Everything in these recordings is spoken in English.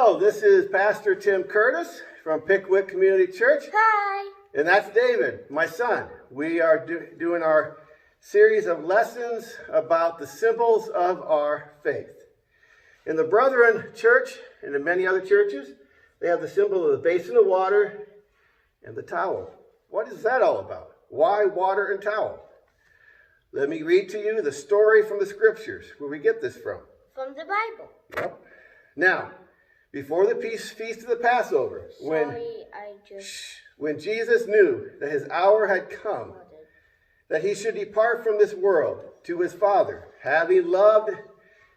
Hello, this is Pastor Tim Curtis from Pickwick Community Church. Hi. And that's David, my son. We are doing our series of lessons about the symbols of our faith. In the Brethren Church and in many other churches, they have the symbol of the basin of water and the towel. What is that all about? Why water and towel? Let me read to you the story from the scriptures where we get this from. From the Bible. Yep. Now, before the feast of the Passover, when Jesus knew that his hour had come, that he should depart from this world to his Father, having loved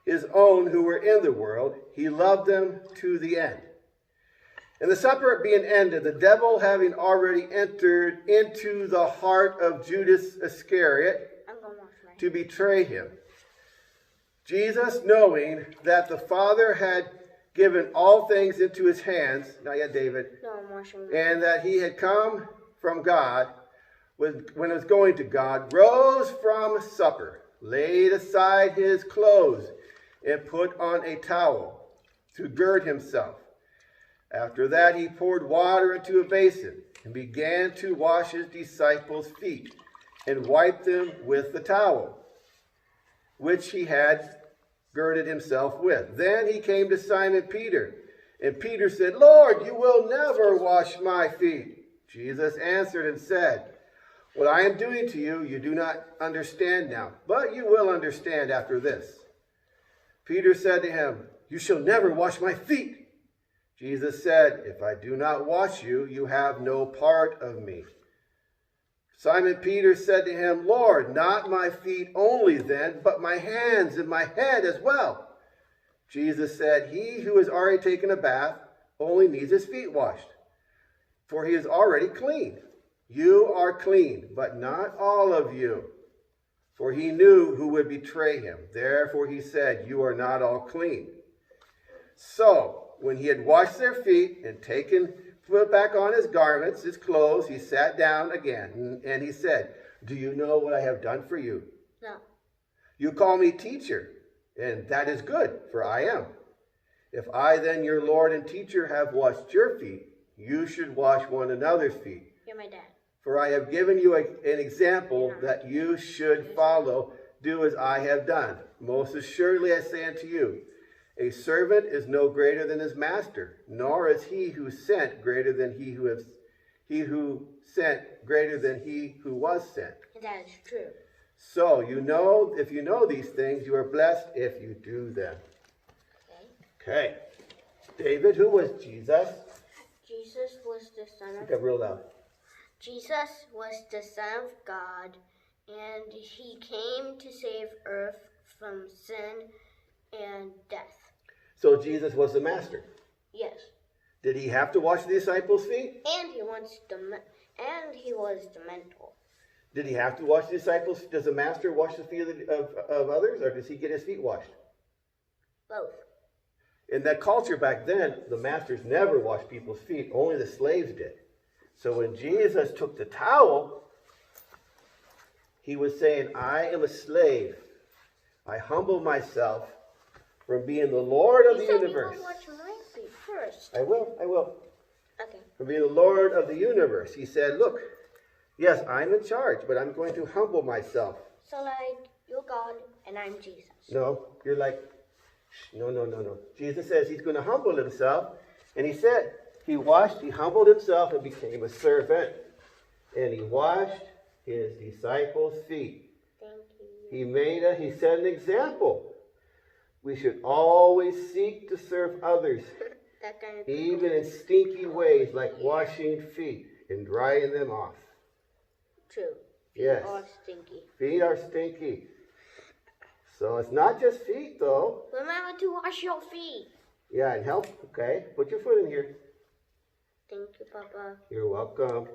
his own who were in the world, he loved them to the end. And the supper being ended, the devil having already entered into the heart of Judas Iscariot to betray him. Jesus, knowing that the Father had given all things into his hands, not yet David, and that he had come from God, when it was going to God, rose from supper, laid aside his clothes, and put on a towel to gird himself. After that he poured water into a basin and began to wash his disciples' feet and wipe them with the towel, which he had girded himself with. Then he came to Simon Peter, and Peter said, Lord, you will never wash my feet. Jesus answered and said, what I am doing to you, you do not understand now, but you will understand after this. Peter said to him, you shall never wash my feet. Jesus said, if I do not wash you, you have no part of me. Simon Peter said to him, Lord, not my feet only then, but my hands and my head as well. Jesus said, he who has already taken a bath only needs his feet washed, for he is already clean. You are clean, but not all of you. For he knew who would betray him. Therefore he said, you are not all clean. So when he had washed their feet and put back on his garments, his clothes, he sat down again, and he said, do you know what I have done for you? No. You call me teacher, and that is good, for I am. If I then, your Lord and teacher, have washed your feet, you should wash one another's feet. You're my dad. For I have given you an example that you should follow. Do as I have done. Most assuredly I say unto you, a servant is no greater than his master, nor is he who sent greater than he who sent greater than he who was sent. That is true. So you know, if you know these things, you are blessed if you do them. Okay. David, who was Jesus? Jesus was the Son of Get real loud. Jesus was the Son of God, and he came to save earth from sin and death. So Jesus was the master. Yes. Did he have to wash the disciples' feet? And he was the mentor. Did he have to wash the disciples? Does the master wash the feet of others, or does he get his feet washed? Both. In that culture back then, the masters never washed people's feet. Only the slaves did. So when Jesus took the towel, he was saying, I am a slave. I humble myself from being the Lord of the universe. You wash my feet first. I will. Okay. From being the Lord of the universe. He said, look, yes, I'm in charge, but I'm going to humble myself. So like, you're God and I'm Jesus. No, you're like, no. Jesus says he's going to humble himself. And he said, he humbled himself and became a servant. And he washed his disciples' feet. Thank you. He set an example. We should always seek to serve others, even in stinky ways like washing feet and drying them off. True. Yes. Feet are stinky. Feet are stinky. So it's not just feet, though. Remember to wash your feet. Yeah, and help. Okay, put your foot in here. Thank you, Papa. You're welcome.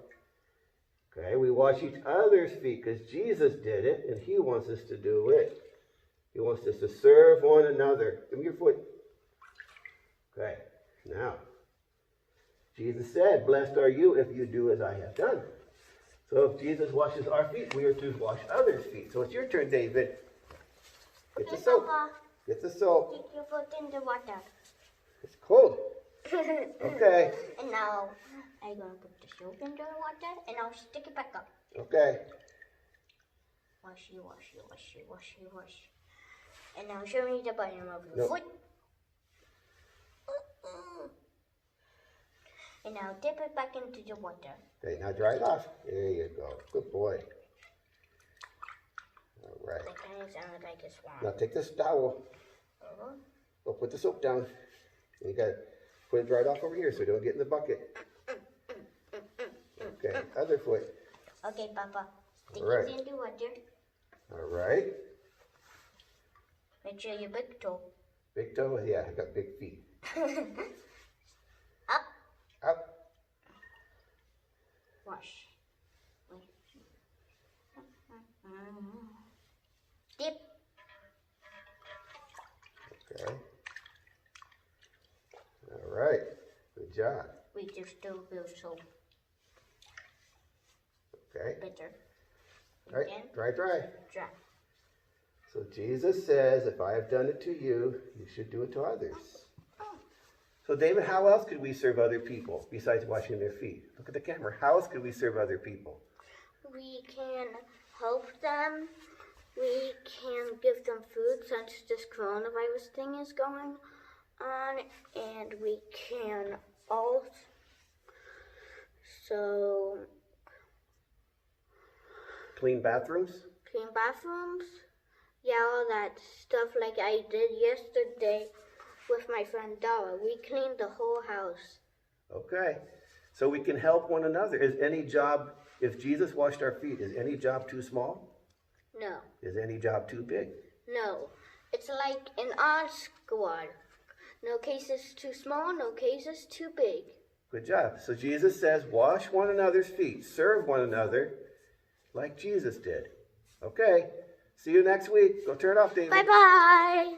Okay, we wash each other's feet because Jesus did it, and he wants us to do it. He wants us to serve one another. Give me your foot. Okay, now, Jesus said, blessed are you if you do as I have done. So if Jesus washes our feet, we are to wash others' feet. So it's your turn, David. Get the soap. Papa. Get the soap. Stick your foot in the water. It's cold. Okay. And now I'm going to put the soap into the water and I'll stick it back up. Okay. Washy, washy, washy, washy, wash. And now show me the bottom of your Nope. foot. And now dip it back into the water. Okay, now dry it off. There you go. Good boy. All right. That kind of sounded like a Now swamp. take this towel. Go put the soap down. And you got to put it right off over here so it don't get in the bucket. Okay, other foot. Okay, Papa. Stick All right. it in the water. All right. Make sure your big toe. Big toe? Yeah, I got big feet. Up. Up. Wash. Dip. Okay. All right. Good job. We just still feel so Okay. bitter. All right. Again. Dry. Dry. So Jesus says, if I have done it to you, you should do it to others. So David, how else could we serve other people besides washing their feet? Look at the camera. How else could we serve other people? We can help them. We can give them food since this coronavirus thing is going on. And we can also Clean bathrooms? clean bathrooms. Yeah, all that stuff like I did yesterday with my friend Dara. We cleaned the whole house. Okay. So we can help one another. Is any job, if Jesus washed our feet, is any job too small? No. Is any job too big? No. It's like an odd squad. No case is too small, no case is too big. Good job. So Jesus says, wash one another's feet, serve one another like Jesus did. Okay. See you next week. Go turn it off, David. Bye-bye.